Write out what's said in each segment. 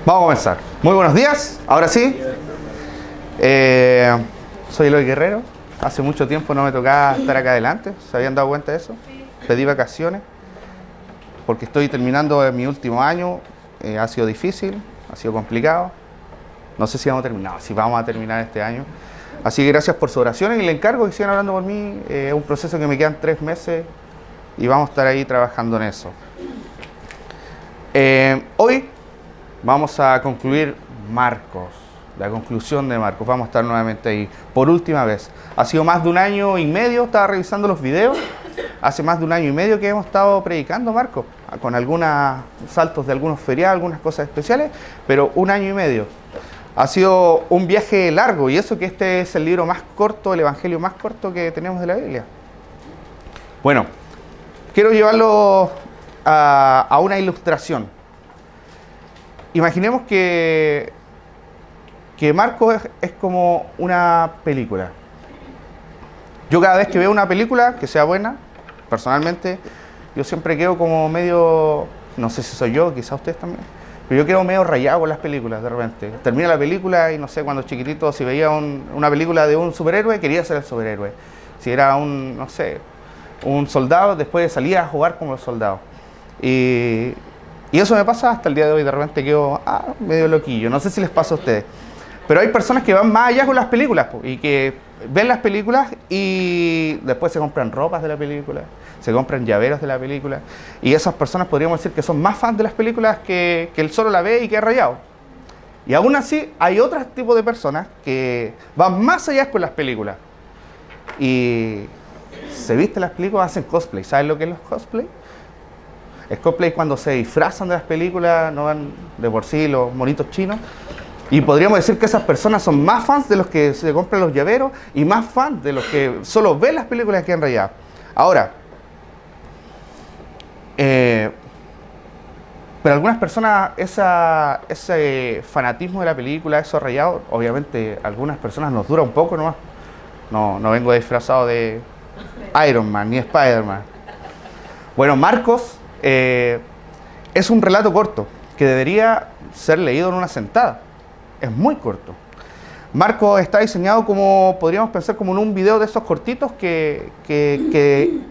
Vamos a comenzar. Muy buenos días, ahora sí. Soy Eloy Guerrero. Hace mucho tiempo no me tocaba estar acá adelante. ¿Se habían dado cuenta de eso? Pedí vacaciones porque estoy terminando mi último año. Ha sido difícil, ha sido complicado. No sé si vamos a terminar, si vamos a terminar este año. Así que gracias por sus oraciones y le encargo que sigan orando por mí. Es un proceso que me quedan 3 meses y vamos a estar ahí trabajando en eso. Hoy vamos a concluir Marcos, la conclusión de Marcos. Vamos a estar nuevamente ahí por última vez. Ha sido más de 1 año y medio, estaba revisando los videos. Hace más de 1 año y medio que hemos estado predicando Marcos, con algunos saltos de algunos feriados, algunas cosas especiales, pero 1 año y medio. Ha sido un viaje largo y eso que este es el libro más corto, el evangelio más corto que tenemos de la Biblia. Bueno, quiero llevarlo a una ilustración. Imaginemos que Marcos es como una película. Yo cada vez que veo una película que sea buena, personalmente, yo siempre quedo como medio, no sé si soy yo, quizás ustedes también, pero yo quedo medio rayado con las películas de repente. Termina la película y no sé, cuando chiquitito, si veía una película de un superhéroe, quería ser el superhéroe. Si era no sé, un soldado, después salía a jugar como el soldado. Y eso me pasa hasta el día de hoy, de repente quedo medio loquillo, no sé si les pasa a ustedes. Pero hay personas que van más allá con las películas y que ven las películas y después se compran ropas de la película, se compran llaveros de la película. Y esas personas podríamos decir que son más fans de las películas que él solo la ve y queda rayado. Y aún así hay otro tipo de personas que van más allá con las películas. Y se visten las películas, hacen cosplay. ¿Saben lo que es los cosplay? El cosplay es cuando se disfrazan de las películas, no van de por sí los monitos chinos. Y podríamos decir que esas personas son más fans de los que se compran los llaveros y más fans de los que solo ven las películas que han rayado. Ahora, pero algunas personas, ese fanatismo de la película, esos rayados, obviamente algunas personas nos dura un poco nomás. No vengo disfrazado de Iron Man ni Spider-Man. Bueno, Marcos es un relato corto que debería ser leído en una sentada. Es muy corto. Marcos está diseñado como, podríamos pensar, como en un video de esos cortitos que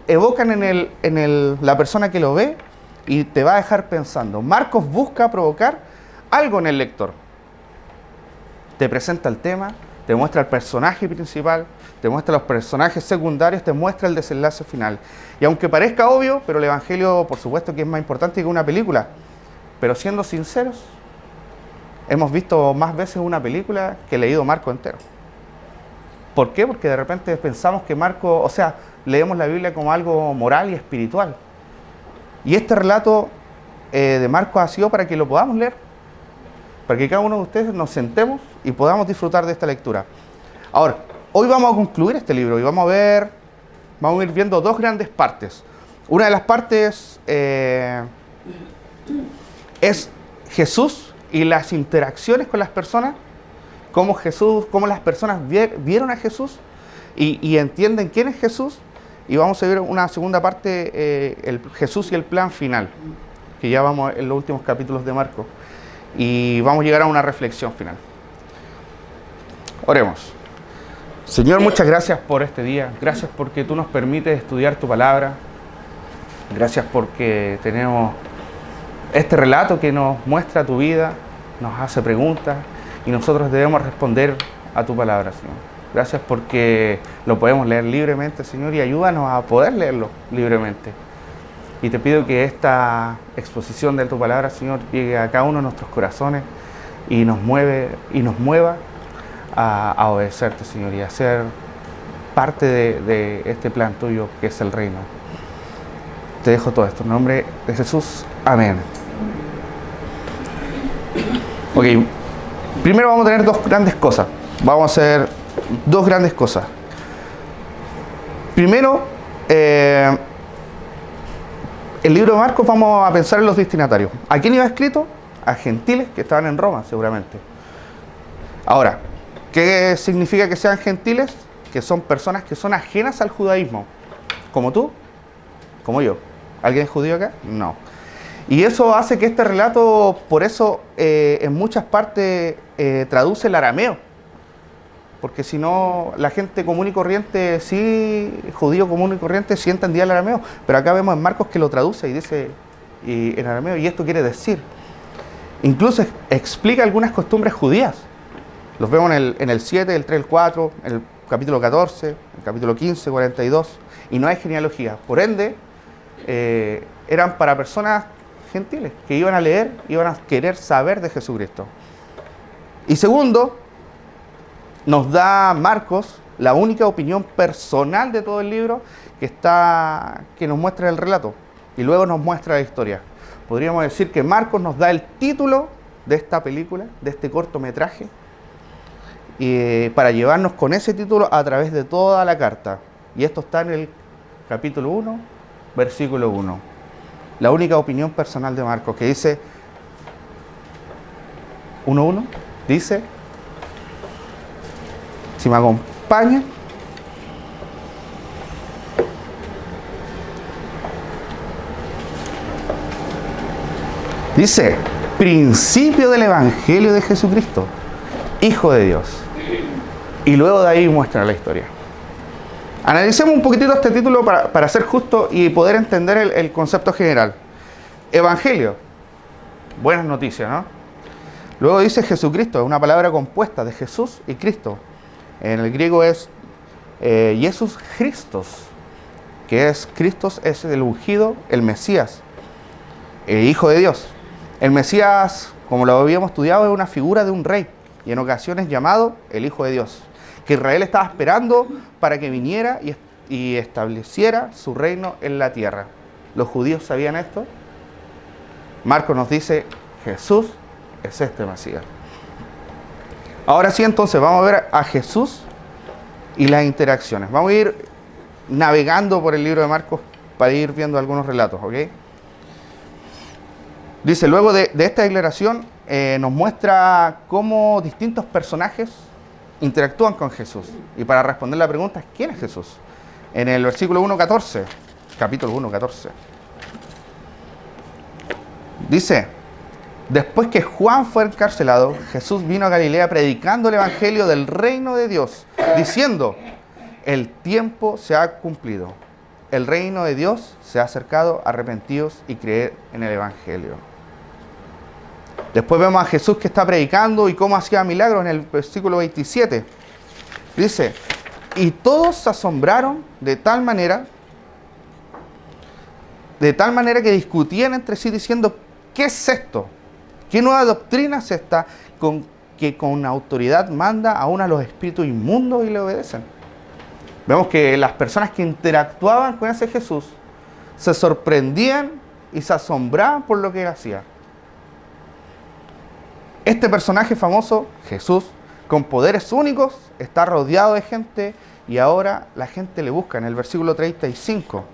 evocan en la persona que lo ve y te va a dejar pensando. Marcos busca provocar algo en el lector. Te presenta el tema, te muestra el personaje principal, te muestra los personajes secundarios, te muestra el desenlace final. Y aunque parezca obvio, pero el evangelio, por supuesto, que es más importante que una película. Pero siendo sinceros, hemos visto más veces una película que leído Marcos entero. ¿Por qué? Porque de repente pensamos que Marcos, o sea, leemos la Biblia como algo moral y espiritual. Y este relato de Marcos ha sido para que lo podamos leer, para que cada uno de ustedes nos sentemos y podamos disfrutar de esta lectura. Ahora, hoy vamos a concluir este libro y vamos a ir viendo 2 grandes partes. Una de las partes es Jesús y las interacciones con las personas, cómo las personas vieron a Jesús y entienden quién es Jesús. Y vamos a ver una segunda parte, el Jesús y el plan final, que ya vamos en los últimos capítulos de Marcos. Y vamos a llegar a una reflexión final. Oremos. Señor, muchas gracias por este día. Gracias porque tú nos permites estudiar tu palabra. Gracias porque tenemos este relato que nos muestra tu vida, nos hace preguntas y nosotros debemos responder a tu palabra, Señor. Gracias porque lo podemos leer libremente, Señor, y ayúdanos a poder leerlo libremente. Y te pido que esta exposición de tu palabra, Señor, llegue a cada uno de nuestros corazones y nos mueva a obedecerte, Señor, y a ser parte de este plan tuyo que es el reino. Te dejo todo esto en nombre de Jesús. Amén. Ok, primero vamos a tener 2 grandes cosas. Vamos a hacer 2 grandes cosas. Primero, el libro de Marcos vamos a pensar en los destinatarios. ¿A quién iba escrito? A gentiles que estaban en Roma, seguramente. Ahora, ¿qué significa que sean gentiles? Que son personas que son ajenas al judaísmo. Como tú, como yo. ¿Alguien es judío acá? No. Y eso hace que este relato, por eso en muchas partes traduce el arameo. Porque si no, la gente común y corriente, sí, judío común y corriente, sí entendía el arameo. Pero acá vemos en Marcos que lo traduce y dice en arameo. Y esto quiere decir, incluso explica algunas costumbres judías. Los vemos en el 7, el 3, el 4, en el capítulo 14, el capítulo 15, 42. Y no hay genealogía. Por ende, eran para personas gentiles que iban a leer, iban a querer saber de Jesucristo. Y segundo, nos da Marcos la única opinión personal de todo el libro que nos muestra el relato y luego nos muestra la historia. Podríamos decir que Marcos nos da el título de esta película, de este cortometraje, para llevarnos con ese título a través de toda la carta. Y esto está en el capítulo 1, versículo 1. La única opinión personal de Marcos, que dice 1.1, dice, si me acompañan, dice, principio del Evangelio de Jesucristo, Hijo de Dios. Y luego de ahí muestra la historia. Analicemos un poquitito este título para ser justo y poder entender el concepto general. Evangelio, buenas noticias, ¿no? Luego dice Jesucristo, es una palabra compuesta de Jesús y Cristo. En el griego es Jesús Christos, que es Christos, es el ungido, el Mesías, el Hijo de Dios. El Mesías, como lo habíamos estudiado, es una figura de un rey y en ocasiones llamado el Hijo de Dios, que Israel estaba esperando para que viniera y estableciera su reino en la tierra. ¿Los judíos sabían esto? Marcos nos dice, Jesús es este Mesías. Ahora sí, entonces, vamos a ver a Jesús y las interacciones. Vamos a ir navegando por el libro de Marcos para ir viendo algunos relatos, ¿ok? Dice, luego de esta declaración, nos muestra cómo distintos personajes interactúan con Jesús. Y para responder la pregunta, ¿quién es Jesús? En el versículo 1.14, capítulo 1.14, dice, después que Juan fue encarcelado, Jesús vino a Galilea predicando el evangelio del reino de Dios, diciendo, el tiempo se ha cumplido, el reino de Dios se ha acercado, arrepentíos y creed en el evangelio. Después vemos a Jesús que está predicando y cómo hacía milagros en el versículo 27. Dice, y todos se asombraron de tal manera que discutían entre sí diciendo, ¿qué es esto? ¿Qué nueva doctrina es esta que con autoridad manda aún a los espíritus inmundos y le obedecen? Vemos que las personas que interactuaban con ese Jesús se sorprendían y se asombraban por lo que él hacía. Este personaje famoso, Jesús, con poderes únicos, está rodeado de gente y ahora la gente le busca. En el versículo 35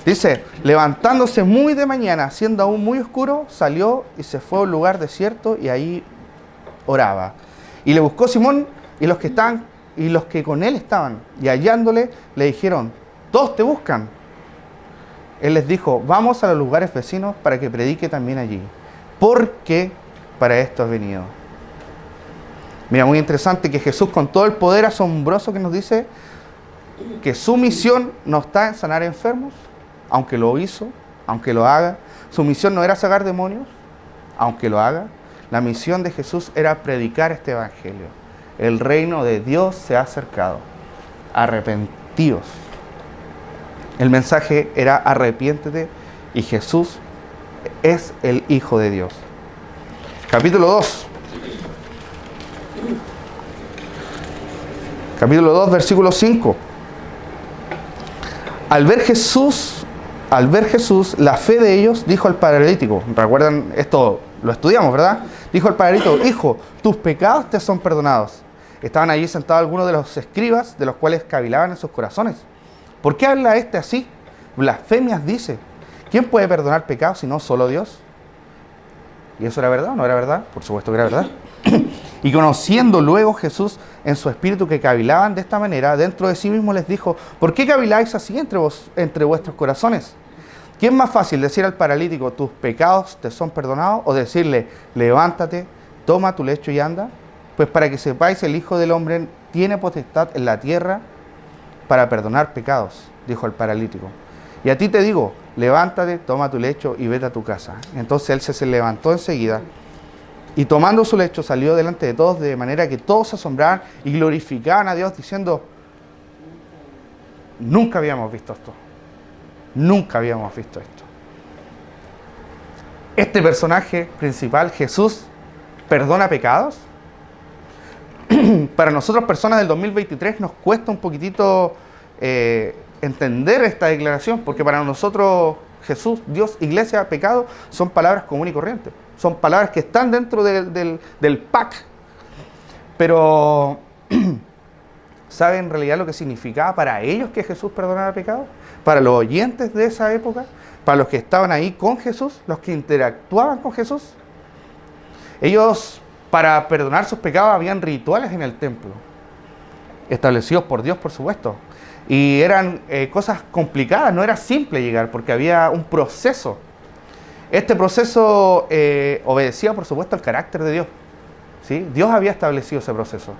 dice, levantándose muy de mañana, siendo aún muy oscuro, salió y se fue a un lugar desierto y ahí oraba. Y le buscó Simón y los que con él estaban, y hallándole le dijeron, todos te buscan. Él les dijo, vamos a los lugares vecinos para que predique también allí, porque para esto has venido. Mira, muy interesante que Jesús, con todo el poder asombroso que nos dice, que su misión no está en sanar enfermos, aunque lo hizo, aunque lo haga. Su misión no era sacar demonios, aunque lo haga. La misión de Jesús era predicar este evangelio. El reino de Dios se ha acercado. Arrepentíos. El mensaje era arrepiéntete y Jesús es el Hijo de Dios. Capítulo 2. Capítulo 2, versículo 5. Al ver Jesús, la fe de ellos, dijo al paralítico, recuerdan, esto lo estudiamos, ¿verdad? Dijo al paralítico, hijo, tus pecados te son perdonados. Estaban allí sentados algunos de los escribas, de los cuales cavilaban en sus corazones. ¿Por qué habla este así? Blasfemias dice. ¿Quién puede perdonar pecados si no solo Dios? ¿Y eso era verdad o no era verdad? Por supuesto que era verdad. Y conociendo luego Jesús en su espíritu que cavilaban de esta manera, dentro de sí mismo les dijo, ¿por qué caviláis así entre vuestros corazones? ¿Qué es más fácil, decir al paralítico, tus pecados te son perdonados, o decirle, levántate, toma tu lecho y anda? Pues para que sepáis, el Hijo del Hombre tiene potestad en la tierra para perdonar pecados, dijo el paralítico. Y a ti te digo, levántate, toma tu lecho y vete a tu casa. Entonces él se levantó enseguida y tomando su lecho salió delante de todos, de manera que todos se asombraban y glorificaban a Dios diciendo, nunca habíamos visto esto. Nunca habíamos visto esto. Este personaje principal, Jesús, perdona pecados. Para nosotros, personas del 2023, nos cuesta un poquitito entender esta declaración, porque para nosotros Jesús, Dios, iglesia, pecado, son palabras comunes y corrientes. Son palabras que están dentro del pack. Pero, ¿saben en realidad lo que significaba para ellos que Jesús perdonara pecados? Para los oyentes de esa época, para los que estaban ahí con Jesús, los que interactuaban con Jesús. Ellos, para perdonar sus pecados, habían rituales en el templo, establecidos por Dios, por supuesto. Y eran cosas complicadas, no era simple llegar, porque había un proceso. Este proceso obedecía, por supuesto, al carácter de Dios, ¿sí? Dios había establecido ese proceso.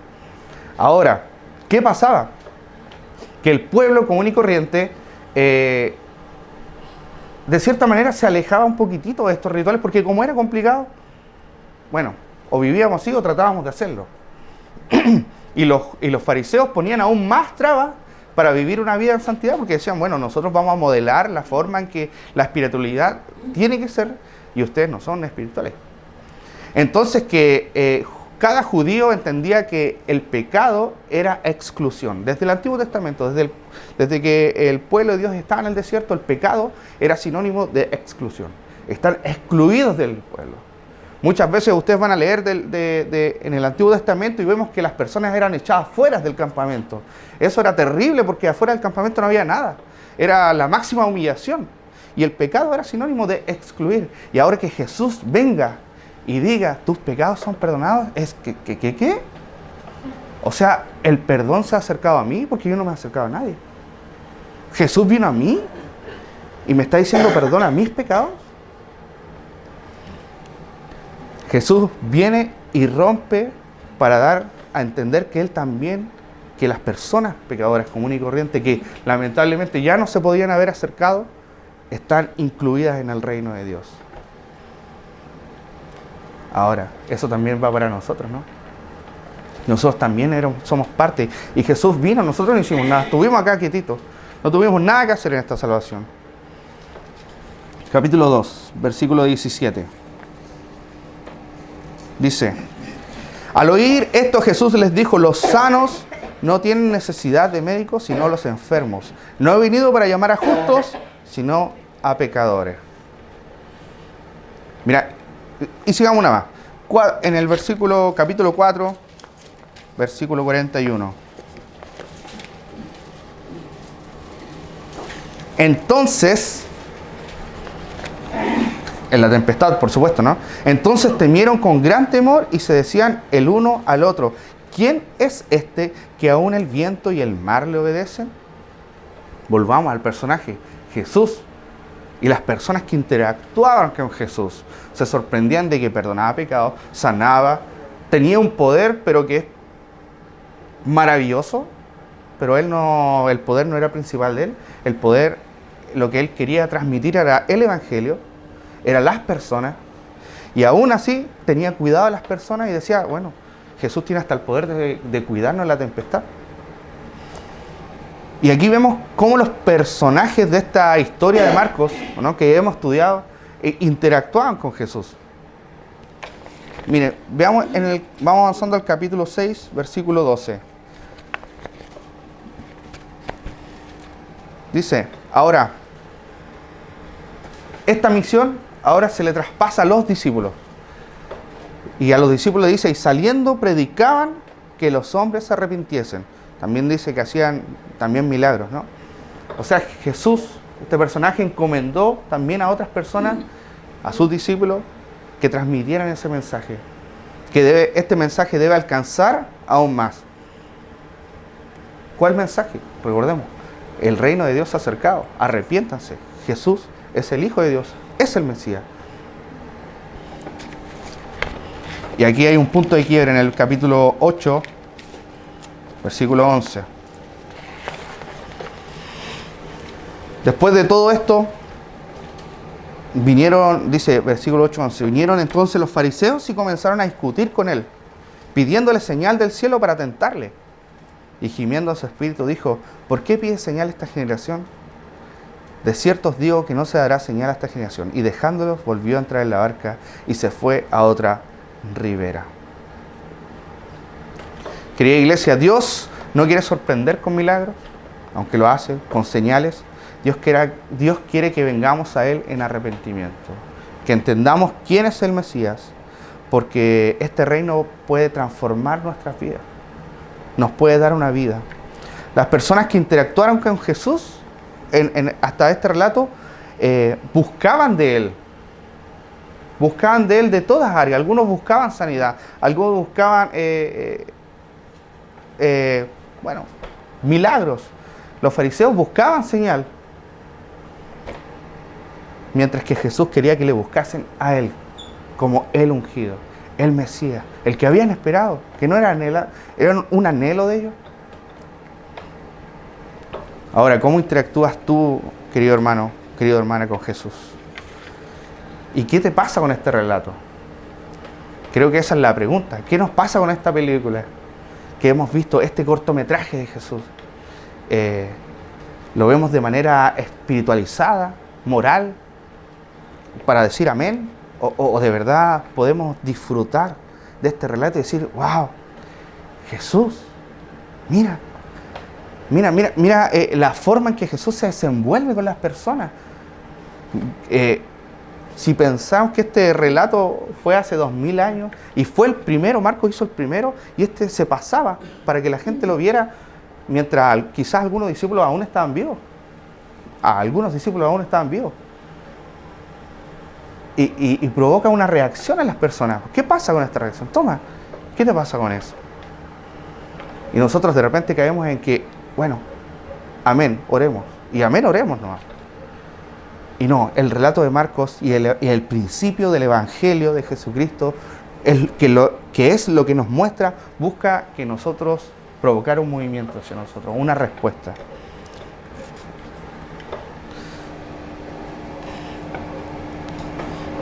Ahora, ¿qué pasaba? Que el pueblo común y corriente, de cierta manera, se alejaba un poquitito de estos rituales, porque como era complicado, bueno, o vivíamos así o tratábamos de hacerlo. Y los fariseos ponían aún más trabas para vivir una vida en santidad, porque decían, bueno, nosotros vamos a modelar la forma en que la espiritualidad tiene que ser, y ustedes no son espirituales. Entonces que cada judío entendía que el pecado era exclusión. Desde el Antiguo Testamento, desde que el pueblo de Dios estaba en el desierto, el pecado era sinónimo de exclusión. Están excluidos del pueblo. Muchas veces ustedes van a leer en el Antiguo Testamento y vemos que las personas eran echadas fuera del campamento. Eso era terrible porque afuera del campamento no había nada. Era la máxima humillación. Y el pecado era sinónimo de excluir. Y ahora que Jesús venga y diga, tus pecados son perdonados, es que ¿qué? O sea, el perdón se ha acercado a mí porque yo no me he acercado a nadie. Jesús vino a mí y me está diciendo, perdona mis pecados. Jesús viene y rompe para dar a entender que Él también, que las personas pecadoras comunes y corrientes, que lamentablemente ya no se podían haber acercado, están incluidas en el reino de Dios. Ahora, eso también va para nosotros, ¿no? Nosotros también somos parte. Y Jesús vino, nosotros no hicimos nada, estuvimos acá quietitos, no tuvimos nada que hacer en esta salvación. Capítulo 2, versículo 17. Dice, al oír esto Jesús les dijo, los sanos no tienen necesidad de médicos, sino los enfermos. No he venido para llamar a justos, sino a pecadores. Mira, y sigamos una más. En el capítulo 4, versículo 41. Entonces, en la tempestad, por supuesto, ¿no? Entonces temieron con gran temor y se decían el uno al otro, ¿quién es este que aún el viento y el mar le obedecen? Volvamos al personaje, Jesús. Y las personas que interactuaban con Jesús se sorprendían de que perdonaba pecados, sanaba, tenía un poder, pero que es maravilloso, pero el poder no era principal de él. El poder, lo que él quería transmitir era el evangelio, eran las personas, y aún así tenía cuidado de las personas y decía, bueno, Jesús tiene hasta el poder de cuidarnos en la tempestad. Y aquí vemos cómo los personajes de esta historia de Marcos, ¿no?, que hemos estudiado, interactuaban con Jesús. Mire, veamos vamos avanzando al capítulo 6, versículo 12. Dice, ahora, esta misión ahora se le traspasa a los discípulos. Y a los discípulos dice, y saliendo predicaban que los hombres se arrepintiesen. También dice que hacían también milagros, ¿no? O sea, Jesús, este personaje, encomendó también a otras personas, a sus discípulos, que transmitieran ese mensaje. Este mensaje debe alcanzar aún más. ¿Cuál mensaje? Recordemos, el reino de Dios se ha acercado. Arrepiéntanse. Jesús es el Hijo de Dios, es el Mesías. Y aquí hay un punto de quiebre en el capítulo 8, versículo 11. Después de todo esto, vinieron, dice versículo 8, 11, vinieron entonces los fariseos y comenzaron a discutir con él, pidiéndole señal del cielo para tentarle. Y gimiendo a su espíritu dijo, ¿por qué pide señal esta generación? De cierto os digo que no se dará señal a esta generación. Y dejándolos, volvió a entrar en la barca y se fue a otra ribera. Querida iglesia, Dios no quiere sorprender con milagros, aunque lo hace, con señales. Dios quiere que vengamos a Él en arrepentimiento, que entendamos quién es el Mesías, porque este reino puede transformar nuestras vidas, nos puede dar una vida. Las personas que interactuaron con Jesús hasta este relato buscaban de Él de todas áreas. Algunos buscaban sanidad, algunos buscaban milagros. Los fariseos buscaban señal, mientras que Jesús quería que le buscasen a Él, como el ungido, el Mesías, el que habían esperado, que no era un anhelo de ellos. Ahora, ¿cómo interactúas tú, querido hermano, querida hermana, con Jesús? ¿Y qué te pasa con este relato? Creo que esa es la pregunta. ¿Qué nos pasa con esta película? Que hemos visto este cortometraje de Jesús. Lo vemos de manera espiritualizada, moral, para decir amén, o de verdad podemos disfrutar de este relato y decir, wow, Jesús, mira la forma en que Jesús se desenvuelve con las personas. Si pensamos que este relato fue hace 2000 años y fue el primero, Marcos hizo el primero y este se pasaba para que la gente lo viera, mientras quizás algunos discípulos aún estaban vivos. Y provoca una reacción en las personas. ¿Qué pasa con esta reacción? Toma, ¿qué te pasa con eso? Y nosotros de repente caemos en que, bueno, amén, oremos. Y amén, oremos nomás. Y no, el relato de Marcos y el principio del Evangelio de Jesucristo, que es lo que nos muestra, busca que nosotros provocar un movimiento hacia nosotros, una respuesta.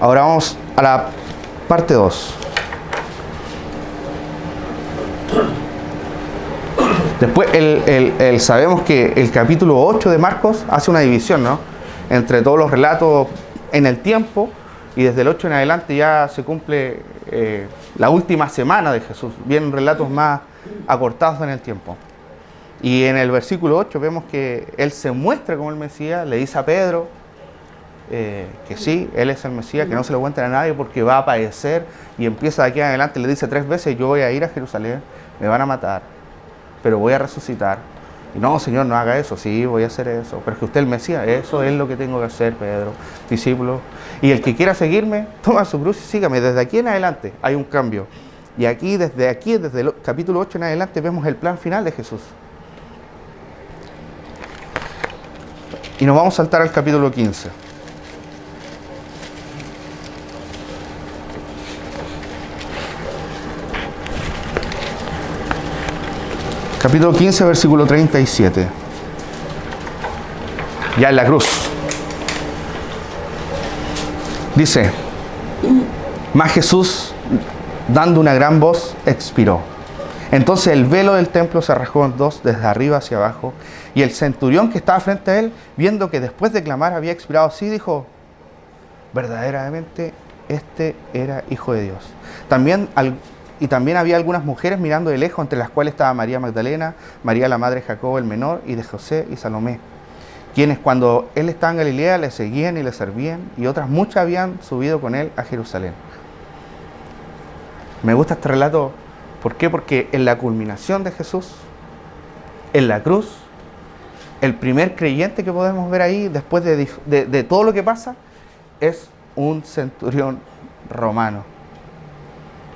Ahora vamos a la parte 2. Después, sabemos que el capítulo 8 de Marcos hace una división, ¿no?, entre todos los relatos en el tiempo, y desde el 8 en adelante ya se cumple la última semana de Jesús. Vienen relatos más acortados en el tiempo. Y en el versículo 8 vemos que Él se muestra como el Mesías, le dice a Pedro que sí, Él es el Mesías, que no se lo cuenten a nadie porque va a padecer, y empieza de aquí en adelante, le dice 3 veces, yo voy a ir a Jerusalén, me van a matar, pero voy a resucitar. Y no, Señor, no haga eso. Sí, voy a hacer eso. Pero es que usted es el Mesías. Eso es lo que tengo que hacer, Pedro, discípulo. Y el que quiera seguirme, toma su cruz y sígame. Desde aquí en adelante hay un cambio. Y desde el capítulo 8 en adelante, vemos el plan final de Jesús. Y nos vamos a saltar al capítulo 15. Capítulo 15, versículo 37. Ya en la cruz. Dice, mas Jesús, dando una gran voz, expiró. Entonces el velo del templo se rasgó en dos, desde arriba hacia abajo, y el centurión que estaba frente a él, viendo que después de clamar había expirado así, dijo, verdaderamente este era Hijo de Dios. También había algunas mujeres mirando de lejos, entre las cuales estaba María Magdalena, María la madre de Jacobo el menor, y de José y Salomé, quienes cuando él estaba en Galilea le seguían y le servían, y otras muchas habían subido con él a Jerusalén. Me gusta este relato. ¿Por qué? Porque en la culminación de Jesús, en la cruz, el primer creyente que podemos ver ahí, después de todo lo que pasa, es un centurión romano.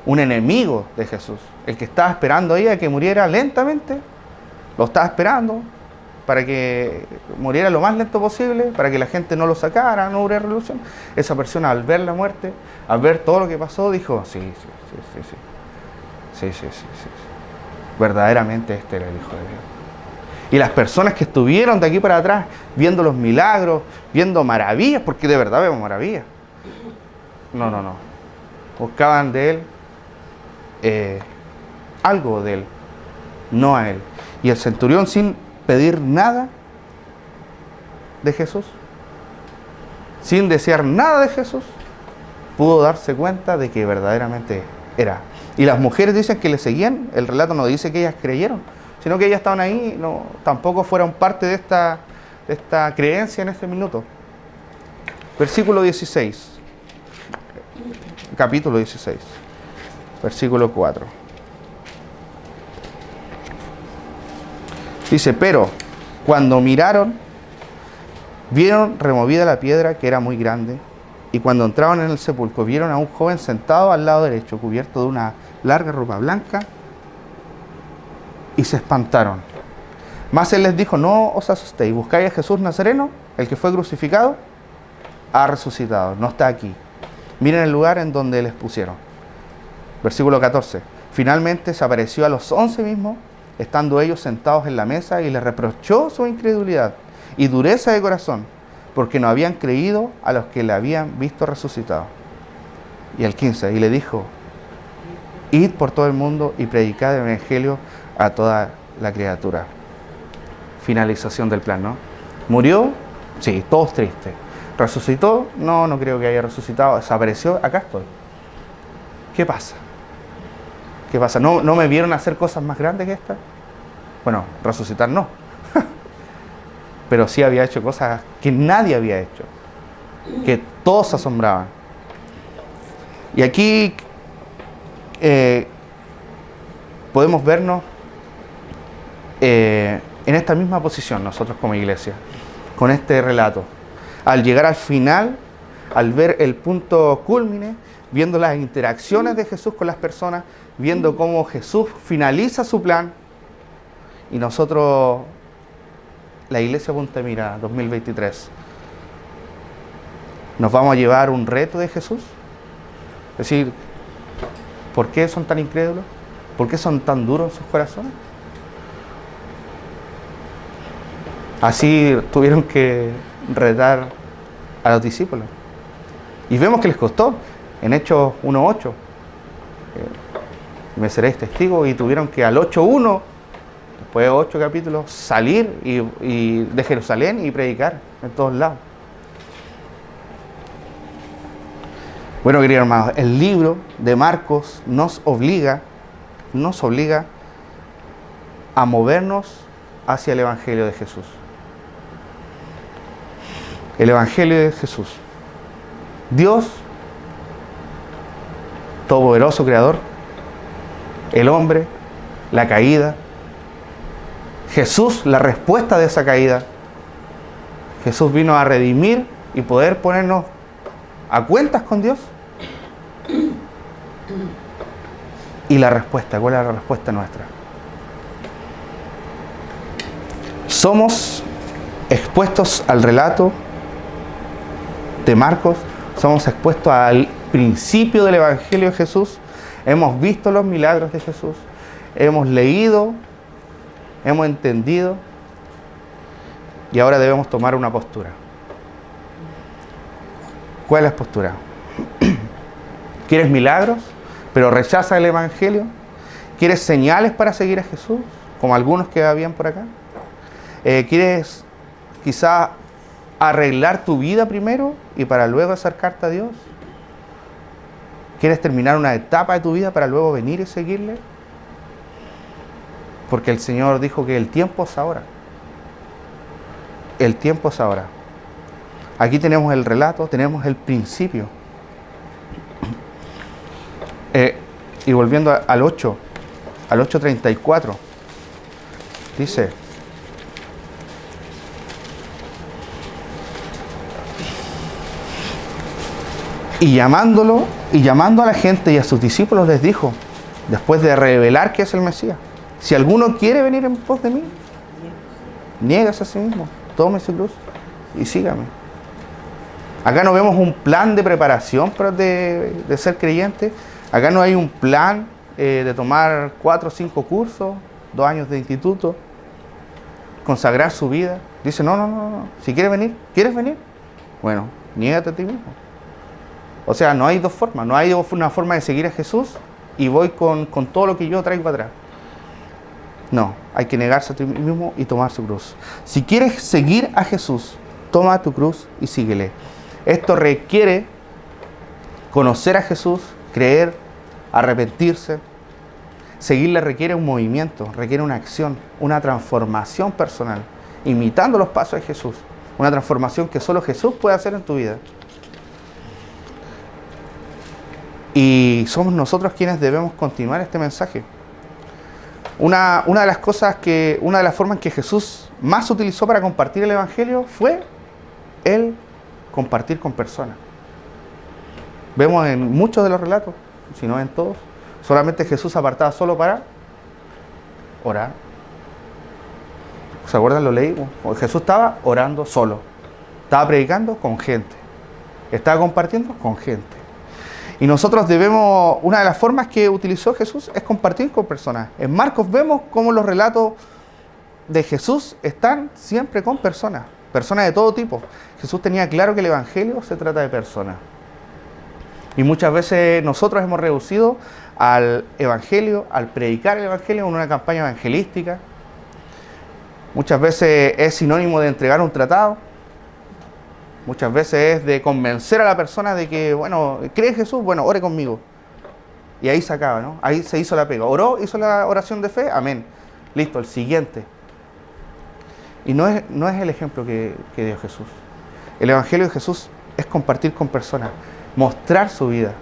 Un enemigo de Jesús, el que estaba esperando ahí a que muriera lentamente, lo estaba esperando, para que muriera lo más lento posible, para que la gente no lo sacara, no hubiera revolución. Esa persona, al ver la muerte, al ver todo lo que pasó, dijo, sí. Verdaderamente este era el Hijo de Dios. Y las personas que estuvieron de aquí para atrás, viendo los milagros, viendo maravillas, porque de verdad vemos maravillas. No. Buscaban de Él algo de Él, no a Él. Y el centurión, sin pedir nada de Jesús, sin desear nada de Jesús, pudo darse cuenta de que verdaderamente era. Y las mujeres dicen que le seguían. El relato no dice que ellas creyeron, sino que ellas estaban ahí, tampoco fueron parte de esta creencia en este minuto. Versículo 16. Capítulo 16. Versículo 4. Dice, pero cuando miraron, vieron removida la piedra, que era muy grande, y cuando entraron en el sepulcro, vieron a un joven sentado al lado derecho, cubierto de una larga ropa blanca, y se espantaron. Mas él les dijo, no os asustéis, buscáis a Jesús Nazareno, el que fue crucificado, ha resucitado, no está aquí. Miren el lugar en donde les pusieron. Versículo 14. Finalmente se apareció a los 11 mismos, estando ellos sentados en la mesa, y les reprochó su incredulidad y dureza de corazón, porque no habían creído a los que le habían visto resucitado. Y el 15, y le dijo, id por todo el mundo y predicad el evangelio a toda la criatura. Finalización del plan, ¿no? Murió, sí, todos tristes. ¿Resucitó? No creo que haya resucitado. Desapareció, acá estoy. ¿Qué pasa? ¿Qué pasa? ¿No me vieron hacer cosas más grandes que esta? Bueno, resucitar no. Pero sí había hecho cosas que nadie había hecho, que todos se asombraban. Y aquí podemos vernos en esta misma posición nosotros como iglesia, con este relato. Al llegar al final, al ver el punto cúlmine, viendo las interacciones de Jesús con las personas, viendo cómo Jesús finaliza su plan, y nosotros, la Iglesia Punta Mira 2023, nos vamos a llevar un reto de Jesús. Es decir, ¿por qué son tan incrédulos? ¿Por qué son tan duros en sus corazones? Así tuvieron que retar a los discípulos. Y vemos que les costó. En Hechos 1:8, me seréis testigos, y tuvieron que al 8:1, después de 8 capítulos, salir de Jerusalén y predicar en todos lados. Bueno, queridos hermanos, el libro de Marcos nos obliga a movernos hacia el Evangelio de Jesús. El Evangelio de Jesús. Dios, todopoderoso creador, el hombre, la caída, Jesús, la respuesta de esa caída. Jesús vino a redimir y poder ponernos a cuentas con Dios. Y la respuesta, ¿cuál es la respuesta nuestra? Somos expuestos al relato de Marcos, somos expuestos al principio del Evangelio de Jesús, hemos visto los milagros de Jesús, hemos leído, hemos entendido, y ahora debemos tomar una postura. ¿Cuál es la postura? ¿Quieres milagros, pero rechazas el Evangelio? ¿Quieres señales para seguir a Jesús, como algunos que habían por acá? ¿Quieres quizá arreglar tu vida primero y para luego acercarte a Dios? ¿Quieres terminar una etapa de tu vida para luego venir y seguirle? Porque el Señor dijo que el tiempo es ahora. El tiempo es ahora. Aquí tenemos el relato, tenemos el principio. Y volviendo al 8:34, dice: y llamando a la gente y a sus discípulos les dijo, después de revelar que es el Mesías: si alguno quiere venir en pos de mí, Niégase a sí mismo, tome su cruz y sígame. Acá no vemos un plan de preparación de ser creyente. Acá no hay un plan de tomar 4 o 5 cursos, 2 años de instituto, consagrar su vida. Dice, no. Si quieres venir, bueno, niégate a ti mismo. O sea, no hay dos formas. No hay una forma de seguir a Jesús y voy con todo lo que yo traigo atrás. No, hay que negarse a ti mismo y tomar su cruz. Si quieres seguir a Jesús, toma tu cruz y síguele. Esto requiere conocer a Jesús, creer, arrepentirse. Seguirle requiere un movimiento, requiere una acción, una transformación personal, imitando los pasos de Jesús. Una transformación que solo Jesús puede hacer en tu vida. Y somos nosotros quienes debemos continuar este mensaje. Una de las formas que Jesús más utilizó para compartir el Evangelio fue el compartir con personas. Vemos en muchos de los relatos, si no en todos, solamente Jesús apartaba solo para orar. ¿Se acuerdan? Lo leímos. Jesús estaba orando solo. Estaba predicando con gente. Estaba compartiendo con gente. Y nosotros una de las formas que utilizó Jesús es compartir con personas. En Marcos vemos cómo los relatos de Jesús están siempre con personas de todo tipo. Jesús tenía claro que el Evangelio se trata de personas. Y muchas veces nosotros hemos reducido al Evangelio, al predicar el Evangelio en una campaña evangelística. Muchas veces es sinónimo de entregar un tratado. Muchas veces es de convencer a la persona de que, bueno, ¿cree en Jesús? Bueno, ore conmigo. Y ahí se acaba, ¿no? Ahí se hizo la pega. Oró, hizo la oración de fe, amén. Listo, el siguiente. Y no es el ejemplo que dio Jesús. El Evangelio de Jesús es compartir con personas, mostrar su vida.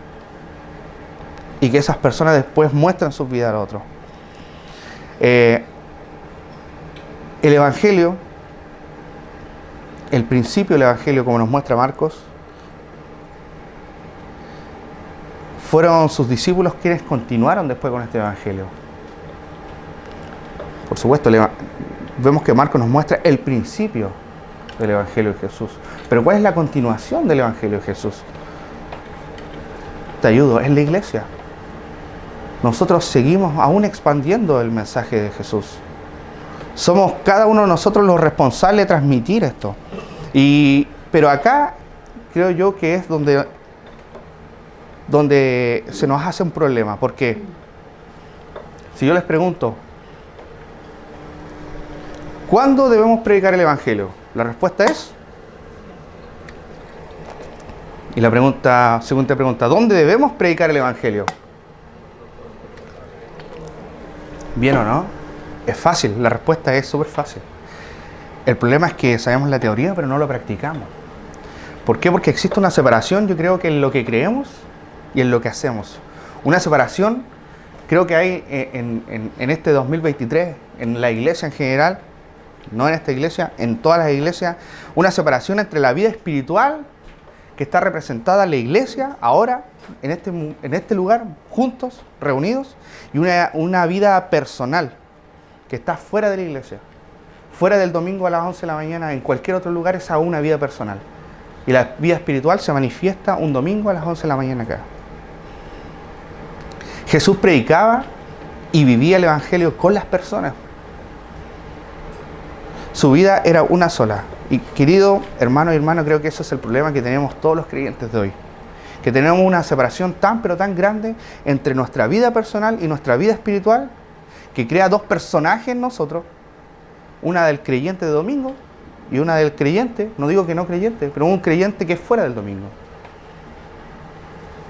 Y que esas personas después muestren su vida al otro. El Evangelio, el principio del Evangelio, como nos muestra Marcos, fueron sus discípulos quienes continuaron después con este Evangelio. Por supuesto, vemos que Marcos nos muestra el principio del Evangelio de Jesús. Pero ¿cuál es la continuación del Evangelio de Jesús? Te ayudo, es la iglesia. Nosotros seguimos aún expandiendo el mensaje de Jesús. Somos cada uno de nosotros los responsables de transmitir esto. Pero acá creo yo que es donde se nos hace un problema. Porque si yo les pregunto, ¿cuándo debemos predicar el Evangelio? La respuesta es... Y la segunda pregunta, ¿dónde debemos predicar el Evangelio? ¿Bien o no? Es fácil, la respuesta es súper fácil. El problema es que sabemos la teoría, pero no lo practicamos. ¿Por qué? Porque existe una separación, yo creo que en lo que creemos y en lo que hacemos. Una separación, creo que hay en este 2023, en la iglesia en general, no en esta iglesia, en todas las iglesias, una separación entre la vida espiritual, que está representada en la iglesia, ahora, en este lugar, juntos, reunidos, y una vida personal, que está fuera de la iglesia, fuera del domingo a las 11 de la mañana, en cualquier otro lugar, es aún una vida personal. Y la vida espiritual se manifiesta un domingo a las 11 de la mañana acá. Jesús predicaba y vivía el Evangelio con las personas. Su vida era una sola. Y querido hermano y hermana, creo que ese es el problema que tenemos todos los creyentes de hoy. Que tenemos una separación tan pero tan grande entre nuestra vida personal y nuestra vida espiritual, que crea dos personajes en nosotros, una del creyente de domingo y una del creyente, no digo que no creyente, pero un creyente que es fuera del domingo.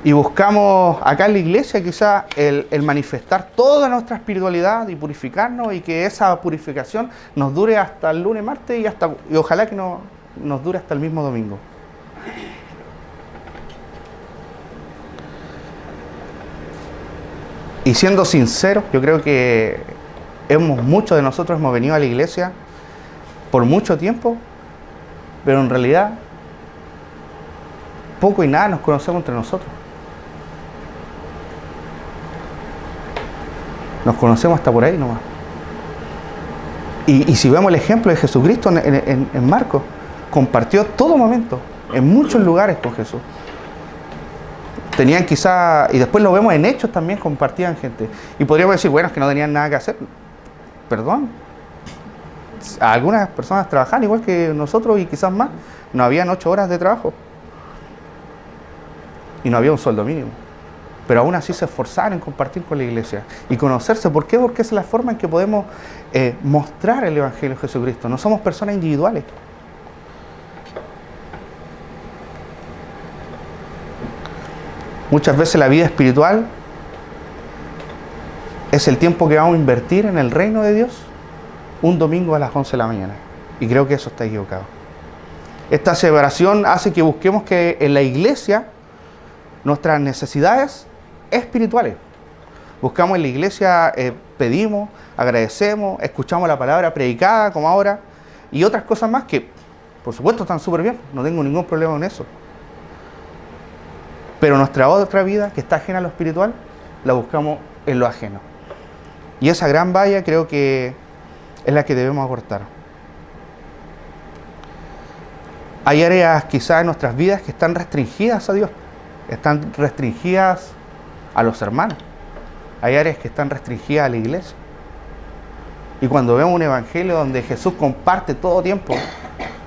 Y buscamos acá en la iglesia quizá el manifestar toda nuestra espiritualidad y purificarnos, y que esa purificación nos dure hasta el lunes, martes y ojalá que nos dure hasta el mismo domingo. Y siendo sinceros, yo creo que muchos de nosotros hemos venido a la iglesia por mucho tiempo, pero en realidad poco y nada nos conocemos entre nosotros. Nos conocemos hasta por ahí nomás. Y si vemos el ejemplo de Jesucristo en Marcos, compartió todo momento, en muchos lugares con Jesús. Tenían quizá, y después lo vemos en Hechos también, compartían gente. Y podríamos decir, bueno, es que no tenían nada que hacer. Perdón. Algunas personas trabajaban igual que nosotros y quizás más. No habían 8 horas de trabajo. Y no había un sueldo mínimo. Pero aún así se esforzaron en compartir con la iglesia y conocerse. ¿Por qué? Porque esa es la forma en que podemos mostrar el Evangelio de Jesucristo. No somos personas individuales. Muchas veces la vida espiritual es el tiempo que vamos a invertir en el reino de Dios un domingo a las 11 de la mañana. Y creo que eso está equivocado. Esta separación hace que busquemos que en la iglesia nuestras necesidades espirituales. Buscamos en la iglesia, pedimos, agradecemos, escuchamos la palabra predicada como ahora y otras cosas más que por supuesto están súper bien, no tengo ningún problema con eso. Pero nuestra otra vida, que está ajena a lo espiritual, la buscamos en lo ajeno. Y esa gran valla creo que es la que debemos acortar. Hay áreas quizás en nuestras vidas que están restringidas a Dios, están restringidas a los hermanos. Hay áreas que están restringidas a la iglesia. Y cuando vemos un evangelio donde Jesús comparte todo tiempo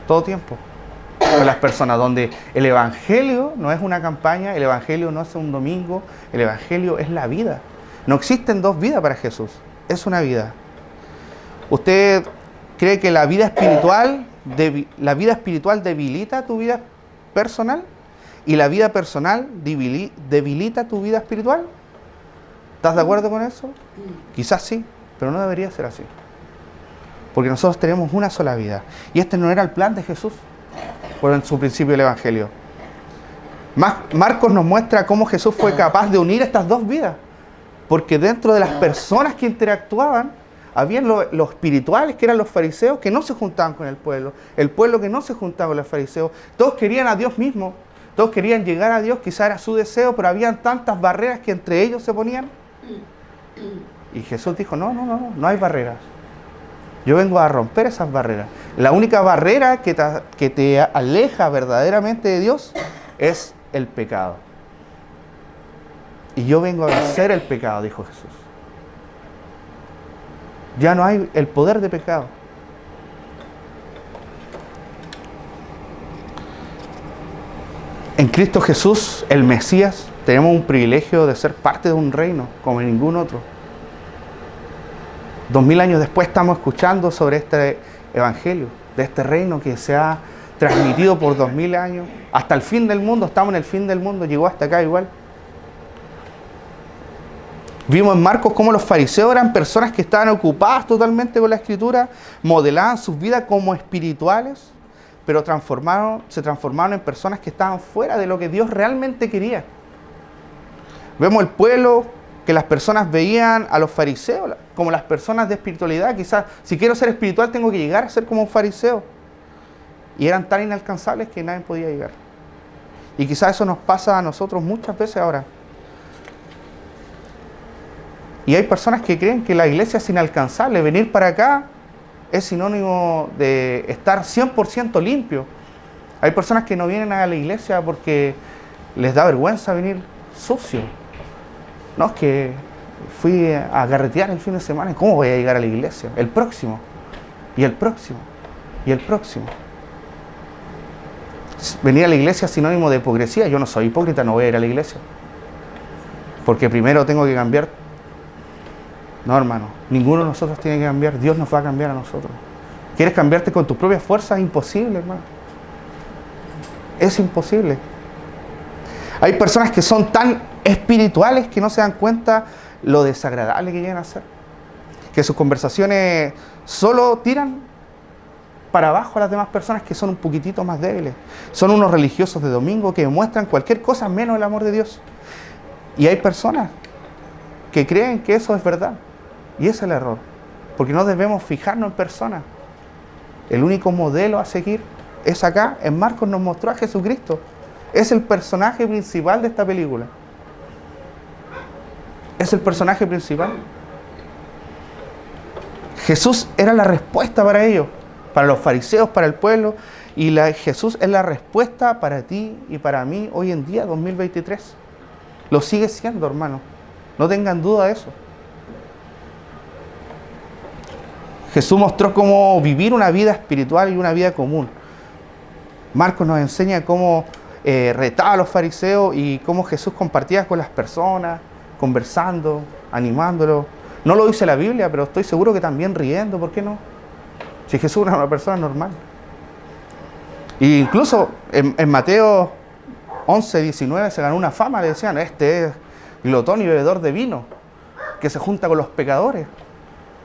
con las personas, donde el evangelio no es una campaña, el evangelio no es un domingo, el evangelio es la vida. No existen dos vidas para Jesús, es una vida. ¿Usted cree que la vida espiritual debilita tu vida personal y la vida personal debilita tu vida espiritual? ¿Estás de acuerdo con eso? Quizás sí, pero no debería ser así. Porque nosotros tenemos una sola vida. Y este no era el plan de Jesús por en su principio del Evangelio. Marcos nos muestra cómo Jesús fue capaz de unir estas dos vidas. Porque dentro de las personas que interactuaban, habían los espirituales, que eran los fariseos, que no se juntaban con el pueblo que no se juntaba con los fariseos. Todos querían a Dios mismo, todos querían llegar a Dios, quizá era su deseo, pero habían tantas barreras que entre ellos se ponían. Y Jesús dijo, no hay barreras. Yo vengo a romper esas barreras. La única barrera que te aleja verdaderamente de Dios es el pecado. Y yo vengo a vencer el pecado, dijo Jesús. Ya no hay el poder de pecado. En Cristo Jesús, el Mesías, tenemos un privilegio de ser parte de un reino como ningún otro. 2000 años después estamos escuchando sobre este evangelio, de este reino que se ha transmitido por 2000 años. Hasta el fin del mundo, estamos en el fin del mundo, llegó hasta acá igual. Vimos en Marcos cómo los fariseos eran personas que estaban ocupadas totalmente con la Escritura, modelaban sus vidas como espirituales, pero se transformaron en personas que estaban fuera de lo que Dios realmente quería. Vemos el pueblo, que las personas veían a los fariseos como las personas de espiritualidad. Quizás, si quiero ser espiritual, tengo que llegar a ser como un fariseo. Y eran tan inalcanzables que nadie podía llegar. Y quizás eso nos pasa a nosotros muchas veces ahora. Y hay personas que creen que la iglesia es inalcanzable. Venir para acá es sinónimo de estar 100% limpio. Hay personas que no vienen a la iglesia porque les da vergüenza venir sucio. No, es que fui a carretear el fin de semana. ¿Cómo voy a llegar a la iglesia? El próximo. Y el próximo. Y el próximo. Venir a la iglesia es sinónimo de hipocresía. Yo no soy hipócrita, no voy a ir a la iglesia. Porque primero tengo que cambiar. No, hermano. Ninguno de nosotros tiene que cambiar. Dios nos va a cambiar a nosotros. ¿Quieres cambiarte con tus propias fuerzas? Es imposible, hermano. Es imposible. Hay personas que son tan espirituales que no se dan cuenta lo desagradable que llegan a ser. Que sus conversaciones solo tiran para abajo a las demás personas que son un poquitito más débiles. Son unos religiosos de domingo que demuestran cualquier cosa menos el amor de Dios. Y hay personas que creen que eso es verdad. Y ese es el error. Porque no debemos fijarnos en personas. El único modelo a seguir es acá. En Marcos nos mostró a Jesucristo. Es el personaje principal de esta película. Es el personaje principal. Jesús era la respuesta para ellos, para los fariseos, para el pueblo, y Jesús es la respuesta para ti y para mí hoy en día, 2023. Lo sigue siendo, hermano. No tengan duda de eso. Jesús mostró cómo vivir una vida espiritual y una vida común. Marcos nos enseña cómo retaba a los fariseos y cómo Jesús compartía con las personas, conversando, animándolos. No lo dice la Biblia, pero estoy seguro que también riendo, ¿por qué no? Si Jesús era una persona normal. E incluso en Mateo 11, 19 se ganó una fama, le decían, este es glotón y bebedor de vino, que se junta con los pecadores.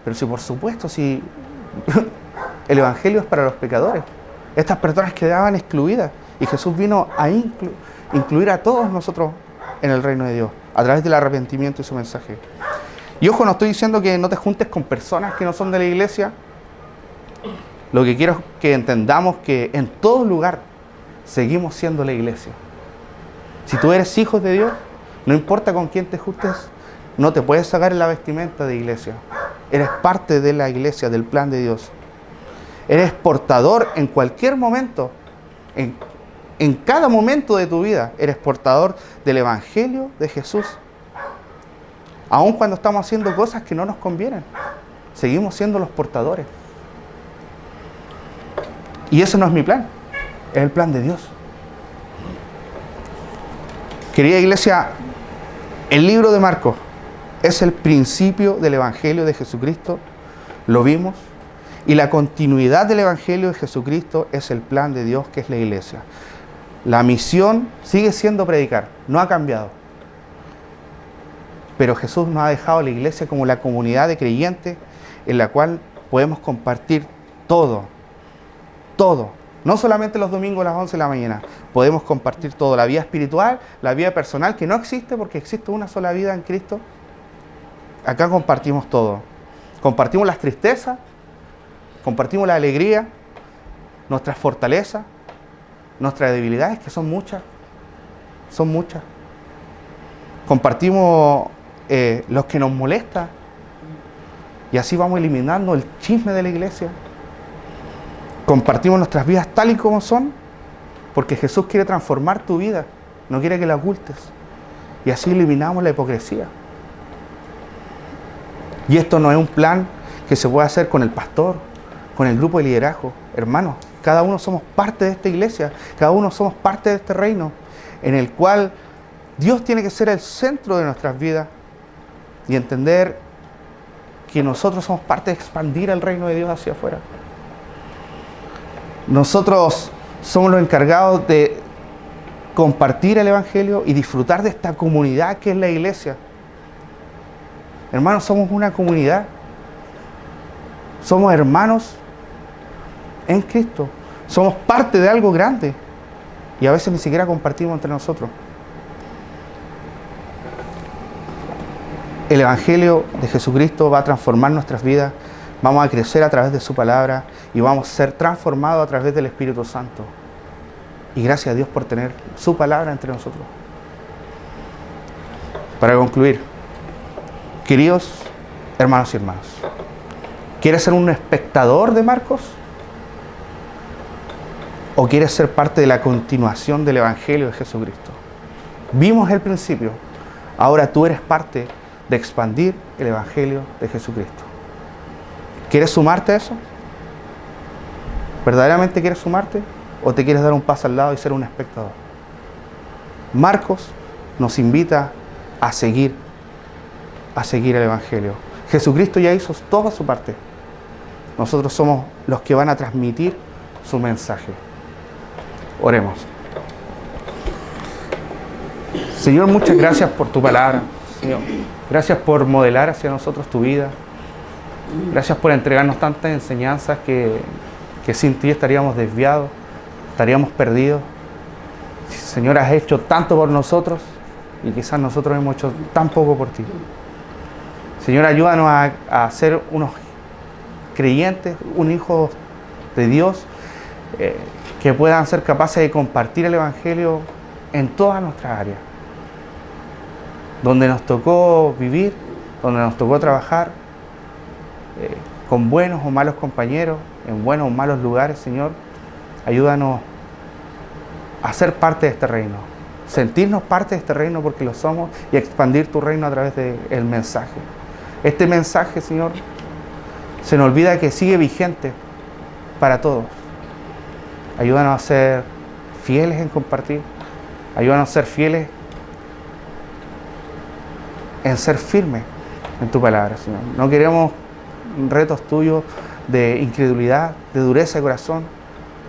Pero si por supuesto, si el Evangelio es para los pecadores, estas personas quedaban excluidas, y Jesús vino a incluir a todos nosotros en el reino de Dios, a través del arrepentimiento y su mensaje. Y ojo, no estoy diciendo que no te juntes con personas que no son de la iglesia. Lo que quiero es que entendamos que en todo lugar seguimos siendo la iglesia. Si tú eres hijo de Dios, no importa con quién te juntes, no te puedes sacar en la vestimenta de iglesia. Eres parte de la iglesia, del plan de Dios. Eres portador en cualquier momento, en cada momento de tu vida, eres portador del Evangelio de Jesús. Aun cuando estamos haciendo cosas que no nos convienen, seguimos siendo los portadores. Y eso no es mi plan, es el plan de Dios. Querida iglesia, el libro de Marcos es el principio del Evangelio de Jesucristo, lo vimos, y la continuidad del Evangelio de Jesucristo es el plan de Dios, que es la iglesia. La misión sigue siendo predicar, no ha cambiado. Pero Jesús nos ha dejado la iglesia como la comunidad de creyentes en la cual podemos compartir todo. Todo. No solamente los domingos a las 11 de la mañana. Podemos compartir todo. La vida espiritual, la vida personal, que no existe porque existe una sola vida en Cristo. Acá compartimos todo. Compartimos las tristezas, compartimos la alegría, nuestras fortalezas, nuestras debilidades, que son muchas. Son muchas. Compartimos los que nos molesta, y así vamos eliminando el chisme de la iglesia. Compartimos nuestras vidas tal y como son, porque Jesús quiere transformar tu vida, no quiere que la ocultes, y así eliminamos la hipocresía. Y esto no es un plan que se puede hacer con el pastor, con el grupo de liderazgo. Hermanos, cada uno somos parte de esta iglesia, cada uno somos parte de este reino, en el cual Dios tiene que ser el centro de nuestras vidas, y entender que nosotros somos parte de expandir el reino de Dios hacia afuera. Nosotros somos los encargados de compartir el Evangelio y disfrutar de esta comunidad que es la iglesia. Hermanos, somos una comunidad. Somos hermanos en Cristo. Somos parte de algo grande. Y a veces ni siquiera compartimos entre nosotros. El Evangelio de Jesucristo va a transformar nuestras vidas. Vamos a crecer a través de su palabra y vamos a ser transformados a través del Espíritu Santo. Y gracias a Dios por tener su palabra entre nosotros. Para concluir, queridos hermanos y hermanas, ¿quieres ser un espectador de Marcos? ¿O quieres ser parte de la continuación del Evangelio de Jesucristo? Vimos el principio, ahora tú eres parte de expandir el Evangelio de Jesucristo. ¿Quieres sumarte a eso? ¿Verdaderamente quieres sumarte? ¿O te quieres dar un paso al lado y ser un espectador? Marcos nos invita a seguir el Evangelio. Jesucristo ya hizo toda su parte. Nosotros somos los que van a transmitir su mensaje. Oremos. Señor, muchas gracias por tu palabra. Señor, gracias por modelar hacia nosotros tu vida. Gracias por entregarnos tantas enseñanzas que sin ti estaríamos desviados, estaríamos perdidos. Señor, has hecho tanto por nosotros y quizás nosotros hemos hecho tan poco por ti. Señor, ayúdanos a ser unos creyentes, un hijo de Dios, que puedan ser capaces de compartir el Evangelio en todas nuestras áreas. Donde nos tocó vivir, donde nos tocó trabajar, con buenos o malos compañeros, en buenos o malos lugares, Señor. Ayúdanos a ser parte de este reino, sentirnos parte de este reino porque lo somos y expandir tu reino a través del mensaje. Este mensaje, Señor, se nos olvida que sigue vigente para todos. Ayúdanos a ser fieles en compartir. Ayúdanos a ser fieles en ser firmes en tu palabra, Señor. No queremos retos tuyos de incredulidad, de dureza de corazón.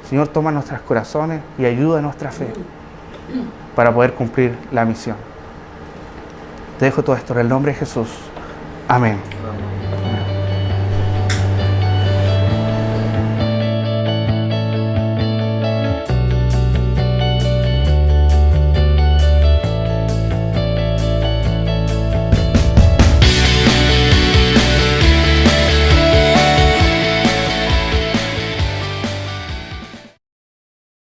Señor, toma nuestros corazones y ayuda a nuestra fe para poder cumplir la misión. Te dejo todo esto en el nombre de Jesús. Amén.